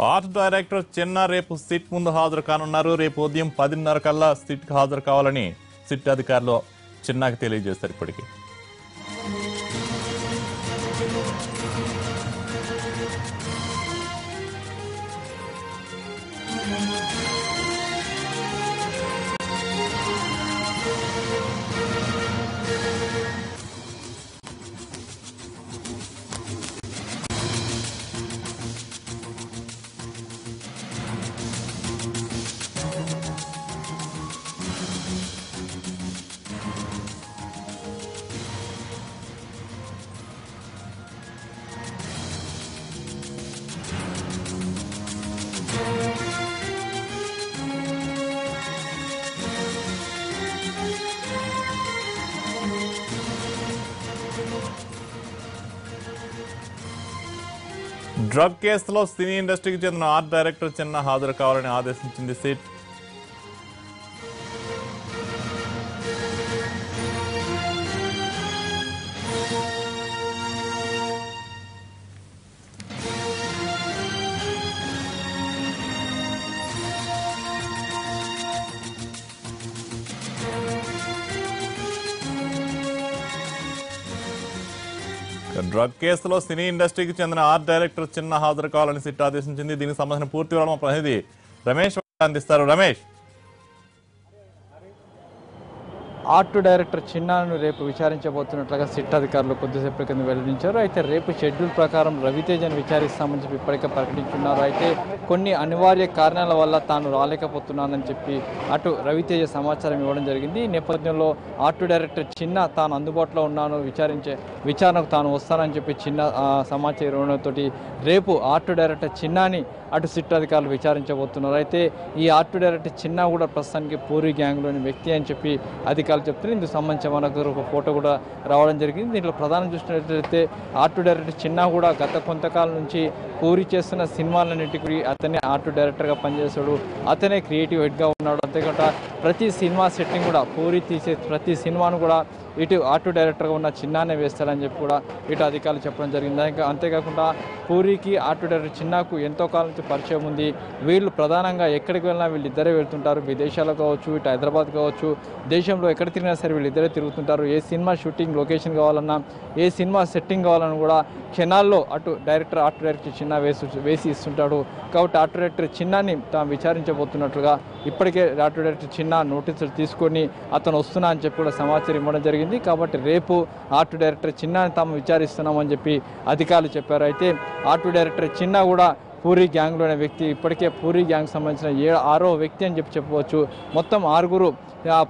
Art director చిన్న రేపు SIT ముందు హాజరు కానున్నారు. రేపు ఉదయం 10:30 కల్లా సిట్కి హాజరు కావాలని సిట్ అధికారులు చిన్నకి తెలియజేశారు. ఇప్పటికీ డ్రగ్ కేసులో సినీ ఇండస్ట్రీకి చెందిన ఆర్ట్ డైరెక్టర్ చిన్న హాజరు కావాలని ఆదేశించింది సిట్. డ్రగ్ కేసులో సినీ ఇండస్ట్రీకి చెందిన ఆర్ట్ డైరెక్టర్ చిన్న హాజరు కావాలని సిట్ ఆదేశించింది. దీనికి సంబంధించిన పూర్తి వివరాలు మా ప్రతినిధి రమేష్ అందిస్తారు. రమేష్, ఆర్ట్ డైరెక్టర్ చిన్నాను రేపు విచారించబోతున్నట్లుగా సిట్ అధికారులు కొద్దిసేపటి కింద వెల్లడించారు. అయితే రేపు షెడ్యూల్ ప్రకారం రవితేజను విచారిస్తామని చెప్పి ఇప్పటికే ప్రకటించున్నారు. అయితే కొన్ని అనివార్య కారణాల వల్ల తాను రాలేకపోతున్నానని చెప్పి అటు రవితేజ సమాచారం ఇవ్వడం జరిగింది. ఈ నేపథ్యంలో ఆర్ట్ డైరెక్టర్ చిన్న తాను అందుబాటులో ఉన్నాను, విచారణకు తాను వస్తానని చెప్పి చిన్న సమాచారం ఇవ్వడంతో రేపు ఆర్ట్ డైరెక్టర్ చిన్నాని అటు సిట్ అధికారులు విచారించబోతున్నారు. అయితే ఈ ఆర్ట్ డైరెక్టర్ చిన్న కూడా ప్రస్తుతానికి పూరి గ్యాంగ్లోని వ్యక్తి అని చెప్పి అధికారులు చెప్తున్నారు. ఇందుకు సంబంధించి మనకు ఒక ఫోటో కూడా రావడం జరిగింది. దీంట్లో ప్రధానం చూసినట్లయితే ఆర్ట్ డైరెక్టర్ చిన్న కూడా గత కొంతకాలం నుంచి పూరి చేస్తున్న సినిమాలన్నింటికి అతనే ఆర్ట్ డైరెక్టర్గా పనిచేస్తాడు, అతనే క్రియేటివ్ హెడ్గా ఉన్నాడు. అంతేకాకుండా ప్రతి సినిమా సెట్టింగ్ కూడా పూరి తీసే ప్రతి సినిమాను కూడా ఇటు ఆర్ట్ డైరెక్టర్గా ఉన్న చిన్నానే వేస్తారని చెప్పి కూడా ఇటు అధికారులు చెప్పడం జరిగింది. అంతేకాకుండా పూరికి ఆర్ట్ డైరెక్టర్ చిన్నాకు ఎంతో కాలం నుంచి పరిచయం ఉంది. వీళ్ళు ప్రధానంగా ఎక్కడికి వెళ్ళినా వీళ్ళిద్దరే వెళ్తుంటారు. విదేశాలు కావచ్చు, ఇటు హైదరాబాద్ కావచ్చు, దేశంలో ఎక్కడ తిరిగినా సరే వీళ్ళిద్దరే తిరుగుతుంటారు. ఏ సినిమా షూటింగ్ లొకేషన్ కావాలన్నా, ఏ సినిమా సెట్టింగ్ కావాలన్నా కూడా క్షణాల్లో అటు ఆర్ట్ డైరెక్టర్ చిన్న వేసి ఇస్తుంటాడు. కాబట్టి ఆర్ట్ డైరెక్టర్ చిన్నాని తాము విచారించబోతున్నట్లుగా ఇప్పటికే ఆర్ట్ డైరెక్టర్ చిన్న నోటీసులు తీసుకొని అతను వస్తున్నా అని చెప్పి కూడా సమాచారం ఇవ్వడం జరిగింది. కాబట్టి రేపు ఆర్ట్ డైరెక్టర్ చిన్నాని తాము విచారిస్తున్నామని చెప్పి అధికారులు చెప్పారు. అయితే ఆర్ట్ డైరెక్టర్ చిన్న కూడా పూరి గ్యాంగ్లోని వ్యక్తి, ఇప్పటికే పూరి గ్యాంగ్ సంబంధించిన 6వ వ్యక్తి అని చెప్పవచ్చు. మొత్తం 6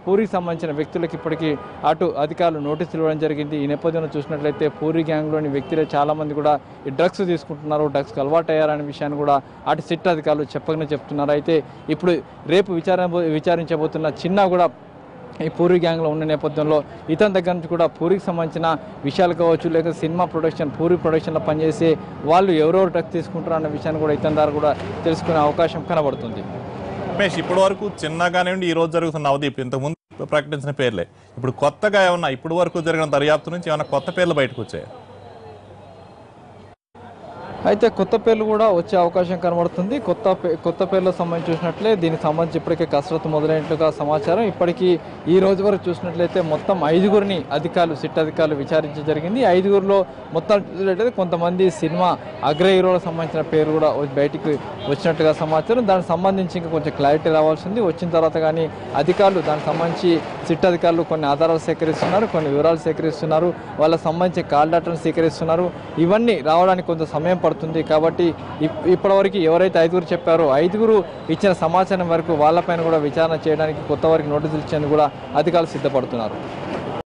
పూరికి సంబంధించిన వ్యక్తులకు ఇప్పటికీ అటు అధికారులు నోటీసులు ఇవ్వడం జరిగింది. ఈ నేపథ్యంలో చూసినట్లయితే పూరి గ్యాంగ్లోని వ్యక్తులే చాలామంది కూడా ఈ డ్రగ్స్ తీసుకుంటున్నారు, డ్రగ్స్కి అలవాటు అయ్యారనే విషయాన్ని కూడా అటు సిట్ అధికారులు చెప్తున్నారు. అయితే ఇప్పుడు రేపు విచారించబోతున్న చిన్న కూడా ఈ పూరి గ్యాంగ్లో ఉన్న నేపథ్యంలో ఇతని దగ్గర నుంచి కూడా పూరికి సంబంధించిన విషయాలు కావచ్చు, లేక సినిమా ప్రొడక్షన్ పూరి ప్రొడక్షన్లో పనిచేసి వాళ్ళు ఎవరెవరు డ్రగ్స్ తీసుకుంటారు అన్న విషయాన్ని కూడా ఇతని ద్వారా కూడా తెలుసుకునే అవకాశం కనబడుతుంది. రమేష్, ఇప్పటి వరకు చిన్నగానే ఉండి ఈ రోజు జరుగుతున్న అవధి ఇంతకుముందు ప్రకటించిన పేర్లే, ఇప్పుడు కొత్తగా ఏమన్నా ఇప్పటి వరకు జరిగిన దర్యాప్తు నుంచి ఏమైనా కొత్త పేర్లు బయటకు వచ్చాయి? అయితే కొత్త పేర్లు కూడా వచ్చే అవకాశం కనబడుతుంది. కొత్త పేర్లకు సంబంధించి చూసినట్లే దీనికి సంబంధించి ఇప్పటికే కసరత్తు మొదలైనట్లుగా సమాచారం. ఇప్పటికీ ఈ రోజు వరకు చూసినట్లయితే మొత్తం 5గురిని సిట్ అధికారులు విచారించడం జరిగింది. 5గురిలో మొత్తం చూసినట్లయితే కొంతమంది సినిమా అగ్ర హీరోలకు సంబంధించిన పేరు కూడా బయటికి వచ్చినట్టుగా సమాచారం. దానికి సంబంధించి ఇంకా కొంచెం క్లారిటీ రావాల్సింది. వచ్చిన తర్వాత కానీ అధికారులు దానికి సంబంధించి సిట్ అధికారులు కొన్ని ఆధారాలు సేకరిస్తున్నారు, కొన్ని వివరాలు సేకరిస్తున్నారు, వాళ్ళకి సంబంధించి కాల్ డేటాను సేకరిస్తున్నారు. ఇవన్నీ రావడానికి కొంత సమయం పడుతుంది. కాబట్టి ఇప్పటివరకు ఎవరైతే 5గురు చెప్పారో 5గురు ఇచ్చిన సమాచారం వరకు వాళ్ళపైన కూడా విచారణ చేయడానికి కొత్త వారికి నోటీసులు ఇచ్చేందుకు కూడా అధికారులు సిద్ధపడుతున్నారు.